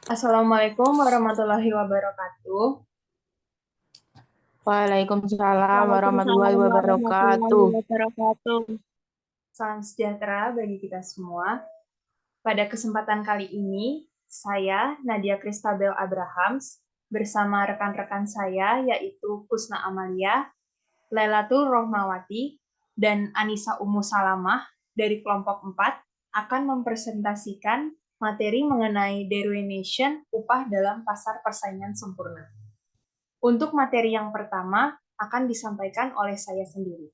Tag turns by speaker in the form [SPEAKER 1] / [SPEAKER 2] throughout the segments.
[SPEAKER 1] Assalamualaikum warahmatullahi wabarakatuh.
[SPEAKER 2] Waalaikumsalam warahmatullahi
[SPEAKER 3] Waalaikumsalam warahmatullahi
[SPEAKER 2] wabarakatuh.
[SPEAKER 3] wabarakatuh.
[SPEAKER 1] Salam sejahtera bagi kita semua. Pada kesempatan kali ini, saya Nadia Kristabel Abrahams bersama rekan-rekan saya yaitu Kusna Amalia, Lailatul Rohmawati, dan Anissa Ummu Salamah dari kelompok 4 akan mempresentasikan materi mengenai derivation upah dalam pasar persaingan sempurna. Untuk materi yang pertama akan disampaikan oleh saya sendiri.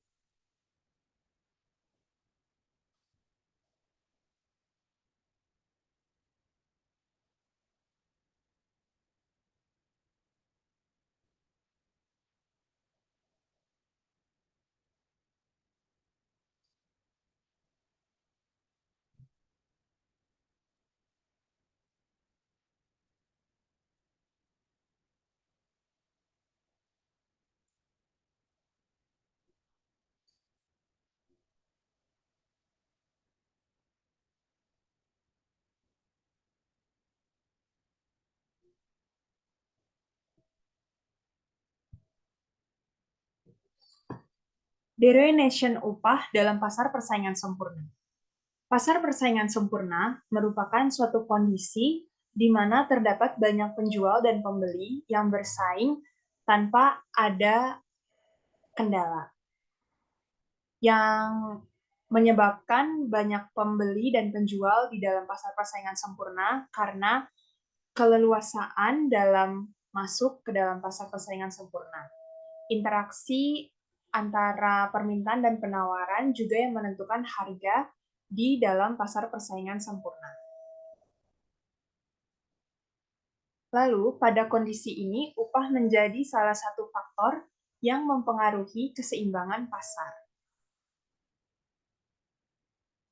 [SPEAKER 1] Derivation upah dalam pasar persaingan sempurna. Pasar persaingan sempurna merupakan suatu kondisi di mana terdapat banyak penjual dan pembeli yang bersaing tanpa ada kendala. Yang menyebabkan banyak pembeli dan penjual di dalam pasar persaingan sempurna karena keleluasaan dalam masuk ke dalam pasar persaingan sempurna. Interaksi antara permintaan dan penawaran juga yang menentukan harga di dalam pasar persaingan sempurna. Lalu, pada kondisi ini, upah menjadi salah satu faktor yang mempengaruhi keseimbangan pasar.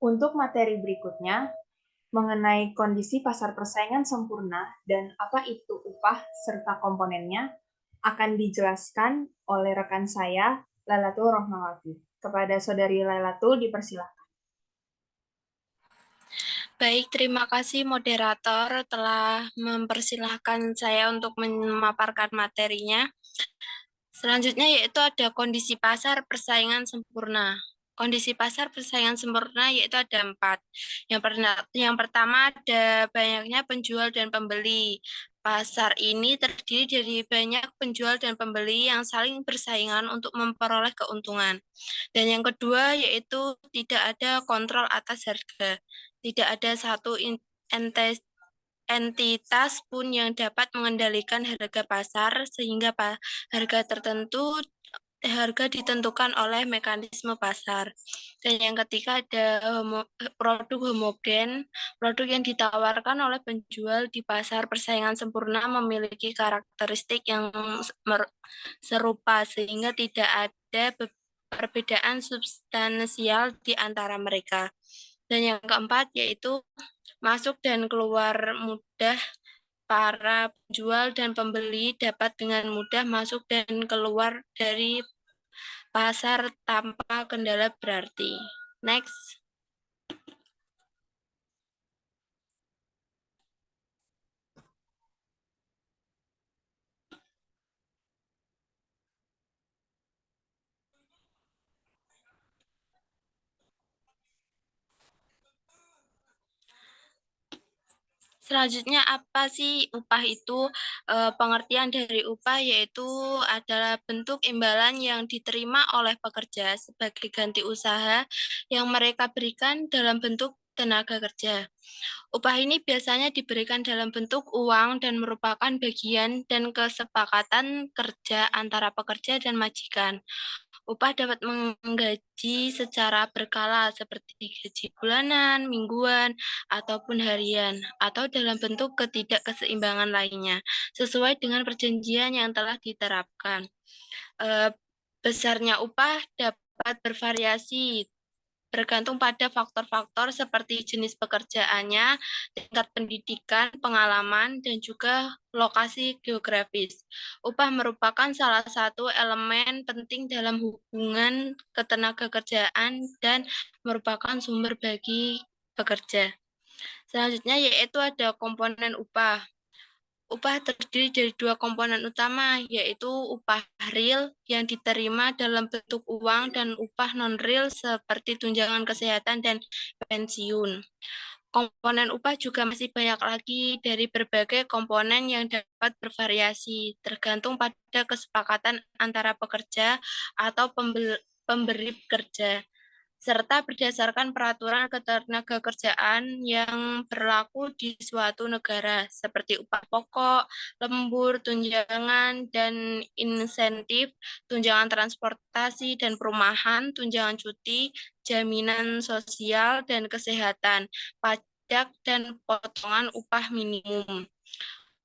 [SPEAKER 1] Untuk materi berikutnya, mengenai kondisi pasar persaingan sempurna dan apa itu upah serta komponennya, akan dijelaskan oleh rekan saya, Lailatul Rohmawati. Kepada Saudari Lailatul, dipersilakan.
[SPEAKER 3] Baik, terima kasih moderator telah mempersilahkan saya untuk memaparkan materinya. Selanjutnya yaitu ada kondisi pasar persaingan sempurna. Kondisi pasar persaingan sempurna yaitu ada 4. Yang pertama ada banyaknya penjual dan pembeli. Pasar ini terdiri dari banyak penjual dan pembeli yang saling bersaingan untuk memperoleh keuntungan. Dan yang kedua yaitu tidak ada kontrol atas harga. Tidak ada satu entitas pun yang dapat mengendalikan harga pasar sehingga harga tertentu harga ditentukan oleh mekanisme pasar. Dan yang ketiga ada produk homogen. Produk yang ditawarkan oleh penjual di pasar persaingan sempurna memiliki karakteristik yang serupa sehingga tidak ada perbedaan substansial di antara mereka. Dan yang keempat yaitu masuk dan keluar mudah. Para penjual dan pembeli dapat dengan mudah masuk dan keluar dari pasar tanpa kendala berarti. Next. Selanjutnya apa sih upah itu? Pengertian dari upah yaitu adalah bentuk imbalan yang diterima oleh pekerja sebagai ganti usaha yang mereka berikan dalam bentuk tenaga kerja. Upah ini biasanya diberikan dalam bentuk uang dan merupakan bagian dan kesepakatan kerja antara pekerja dan majikan. Upah dapat menggaji secara berkala seperti gaji bulanan, mingguan, ataupun harian, atau dalam bentuk ketidakkeseimbangan lainnya, sesuai dengan perjanjian yang telah diterapkan. Besarnya upah dapat bervariasi bergantung pada faktor-faktor seperti jenis pekerjaannya, tingkat pendidikan, pengalaman, dan juga lokasi geografis. Upah merupakan salah satu elemen penting dalam hubungan ketenagakerjaan dan merupakan sumber bagi pekerja. Selanjutnya yaitu ada komponen upah. Upah terdiri dari dua komponen utama, yaitu upah real yang diterima dalam bentuk uang dan upah non-real seperti tunjangan kesehatan dan pensiun. Komponen upah juga masih banyak lagi dari berbagai komponen yang dapat bervariasi, tergantung pada kesepakatan antara pekerja atau pemberi kerja, serta berdasarkan peraturan ketenagakerjaan yang berlaku di suatu negara, seperti upah pokok, lembur, tunjangan, dan insentif, tunjangan transportasi dan perumahan, tunjangan cuti, jaminan sosial dan kesehatan, pajak, dan potongan upah minimum.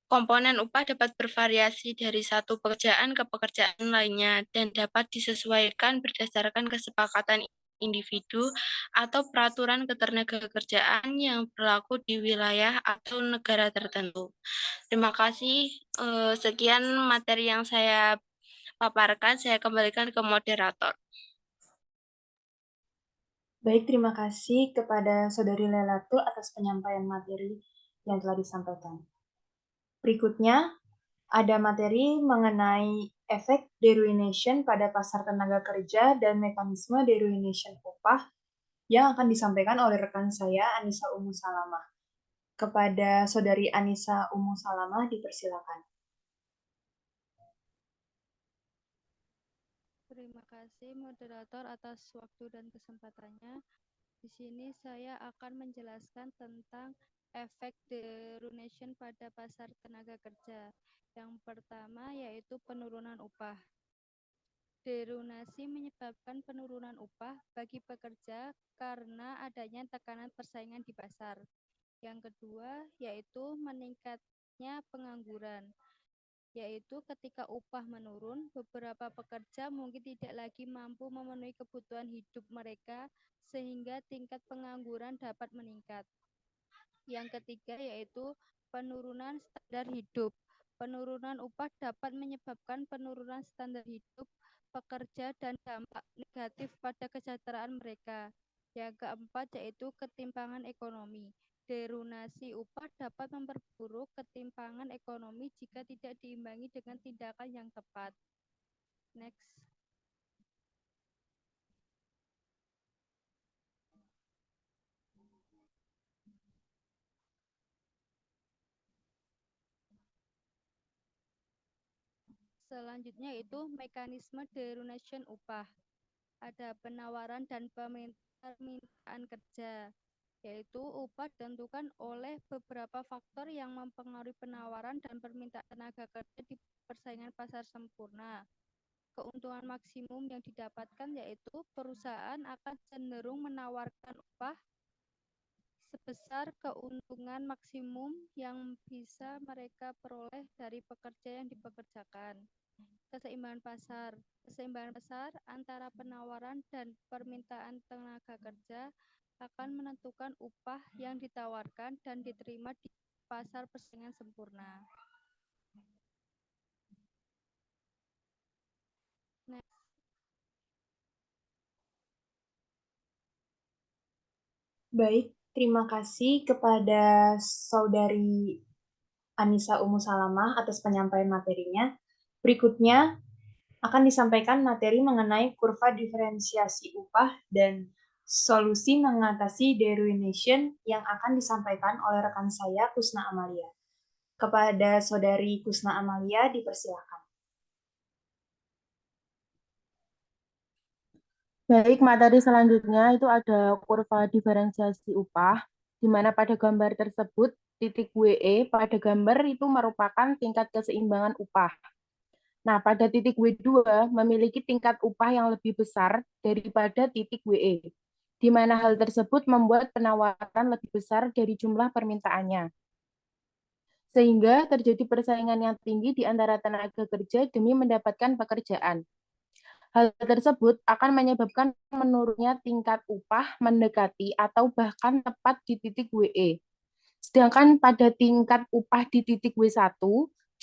[SPEAKER 3] Komponen upah dapat bervariasi dari satu pekerjaan ke pekerjaan lainnya dan dapat disesuaikan berdasarkan kesepakatan individu atau peraturan ketenagakerjaan yang berlaku di wilayah atau negara tertentu. Terima kasih. Sekian materi yang saya paparkan. Saya kembalikan ke moderator.
[SPEAKER 1] Baik, terima kasih kepada Saudari Lelatul atas penyampaian materi yang telah disampaikan. Berikutnya, ada materi mengenai efek deruination pada pasar tenaga kerja dan mekanisme deruination upah yang akan disampaikan oleh rekan saya, Anissa Umu Salamah. Kepada Saudari Anissa Umu Salamah, dipersilakan.
[SPEAKER 4] Terima kasih moderator atas waktu dan kesempatannya. Di sini saya akan menjelaskan tentang efek deruination pada pasar tenaga kerja. Yang pertama yaitu penurunan upah. Derunasi menyebabkan penurunan upah bagi pekerja karena adanya tekanan persaingan di pasar. Yang kedua yaitu meningkatnya pengangguran, yaitu ketika upah menurun, beberapa pekerja mungkin tidak lagi mampu memenuhi kebutuhan hidup mereka sehingga tingkat pengangguran dapat meningkat. Yang ketiga yaitu penurunan standar hidup. Penurunan upah dapat menyebabkan penurunan standar hidup pekerja dan dampak negatif pada kesejahteraan mereka. Yang keempat yaitu ketimpangan ekonomi. Derunasi upah dapat memperburuk ketimpangan ekonomi jika tidak diimbangi dengan tindakan yang tepat. Next. Selanjutnya itu mekanisme derunation upah. Ada penawaran dan permintaan kerja, yaitu upah ditentukan oleh beberapa faktor yang mempengaruhi penawaran dan permintaan tenaga kerja di persaingan pasar sempurna. Keuntungan maksimum yang didapatkan yaitu perusahaan akan cenderung menawarkan upah sebesar keuntungan maksimum yang bisa mereka peroleh dari pekerja yang dipekerjakan. Keseimbangan pasar. Keseimbangan pasar antara penawaran dan permintaan tenaga kerja akan menentukan upah yang ditawarkan dan diterima di pasar persaingan sempurna. Next.
[SPEAKER 1] Baik, terima kasih kepada Saudari Anissa Umu Salamah atas penyampaian materinya. Berikutnya akan disampaikan materi mengenai kurva diferensiasi upah dan solusi mengatasi deruination yang akan disampaikan oleh rekan saya, Kusna Amalia. Kepada Saudari Kusna Amalia, dipersilakan.
[SPEAKER 2] Baik, materi selanjutnya itu ada kurva diferensiasi upah, di mana pada gambar tersebut titik WE pada gambar itu merupakan tingkat keseimbangan upah. Nah, pada titik W2 memiliki tingkat upah yang lebih besar daripada titik WE, di mana hal tersebut membuat penawaran lebih besar dari jumlah permintaannya. Sehingga terjadi persaingan yang tinggi di antara tenaga kerja demi mendapatkan pekerjaan. Hal tersebut akan menyebabkan menurunnya tingkat upah mendekati atau bahkan tepat di titik WE. Sedangkan pada tingkat upah di titik W1,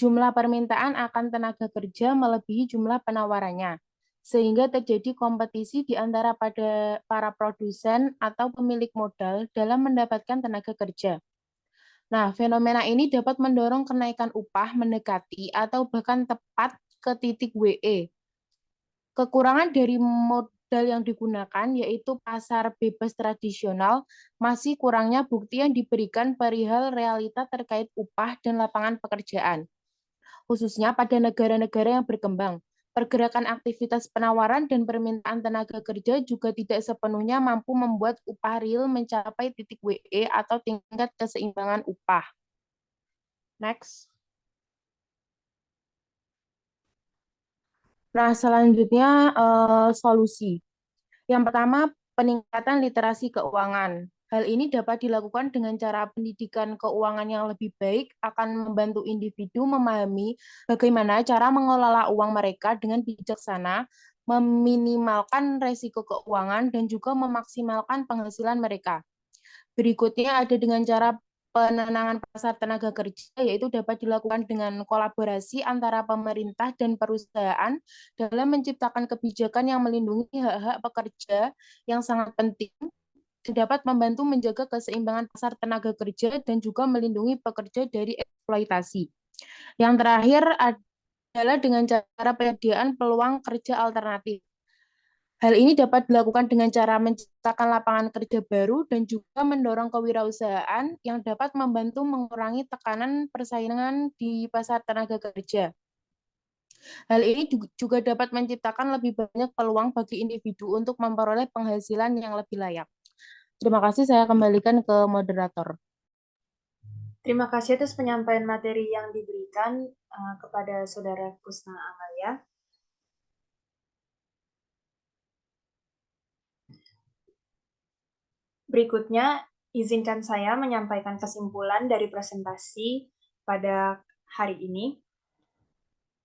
[SPEAKER 2] jumlah permintaan akan tenaga kerja melebihi jumlah penawarannya, sehingga terjadi kompetisi di antara para produsen atau pemilik modal dalam mendapatkan tenaga kerja. Nah, fenomena ini dapat mendorong kenaikan upah mendekati atau bahkan tepat ke titik WE. Kekurangan dari modal yang digunakan yaitu pasar bebas tradisional, masih kurangnya bukti yang diberikan perihal realita terkait upah dan lapangan pekerjaan, khususnya pada negara-negara yang berkembang. Pergerakan aktivitas penawaran dan permintaan tenaga kerja juga tidak sepenuhnya mampu membuat upah real mencapai titik WE atau tingkat keseimbangan upah. Next. Nah, selanjutnya solusi. Yang pertama, peningkatan literasi keuangan. Hal ini dapat dilakukan dengan cara pendidikan keuangan yang lebih baik akan membantu individu memahami bagaimana cara mengelola uang mereka dengan bijaksana, meminimalkan resiko keuangan, dan juga memaksimalkan penghasilan mereka. Berikutnya ada dengan cara penenangan pasar tenaga kerja, yaitu dapat dilakukan dengan kolaborasi antara pemerintah dan perusahaan dalam menciptakan kebijakan yang melindungi hak-hak pekerja yang sangat penting dan dapat membantu menjaga keseimbangan pasar tenaga kerja dan juga melindungi pekerja dari eksploitasi. Yang terakhir adalah dengan cara penyediaan peluang kerja alternatif. Hal ini dapat dilakukan dengan cara menciptakan lapangan kerja baru dan juga mendorong kewirausahaan yang dapat membantu mengurangi tekanan persaingan di pasar tenaga kerja. Hal ini juga dapat menciptakan lebih banyak peluang bagi individu untuk memperoleh penghasilan yang lebih layak. Terima kasih, saya kembalikan ke moderator.
[SPEAKER 1] Terima kasih atas penyampaian materi yang diberikan kepada Saudara Kusna Amalia. Berikutnya, izinkan saya menyampaikan kesimpulan dari presentasi pada hari ini.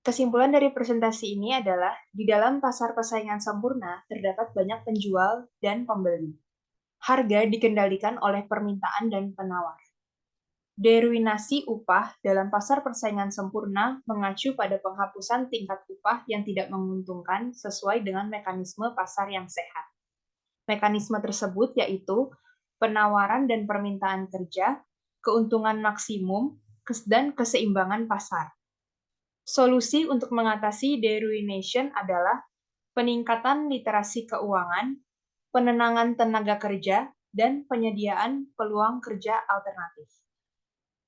[SPEAKER 1] Kesimpulan dari presentasi ini adalah, di dalam pasar persaingan sempurna terdapat banyak penjual dan pembeli. Harga dikendalikan oleh permintaan dan penawar. Deruinasi upah dalam pasar persaingan sempurna mengacu pada penghapusan tingkat upah yang tidak menguntungkan sesuai dengan mekanisme pasar yang sehat. Mekanisme tersebut yaitu penawaran dan permintaan kerja, keuntungan maksimum, dan keseimbangan pasar. Solusi untuk mengatasi deruination adalah peningkatan literasi keuangan, penenangan tenaga kerja, dan penyediaan peluang kerja alternatif.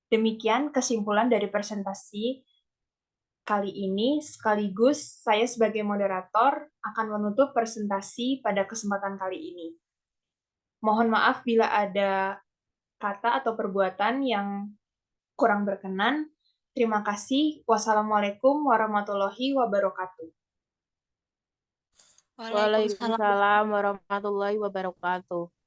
[SPEAKER 1] Demikian kesimpulan dari presentasi kali ini, sekaligus saya sebagai moderator akan menutup presentasi pada kesempatan kali ini. Mohon maaf bila ada kata atau perbuatan yang kurang berkenan. Terima kasih. Wassalamualaikum warahmatullahi wabarakatuh.
[SPEAKER 3] Waalaikumsalam.
[SPEAKER 2] Waalaikumsalam warahmatullahi wabarakatuh.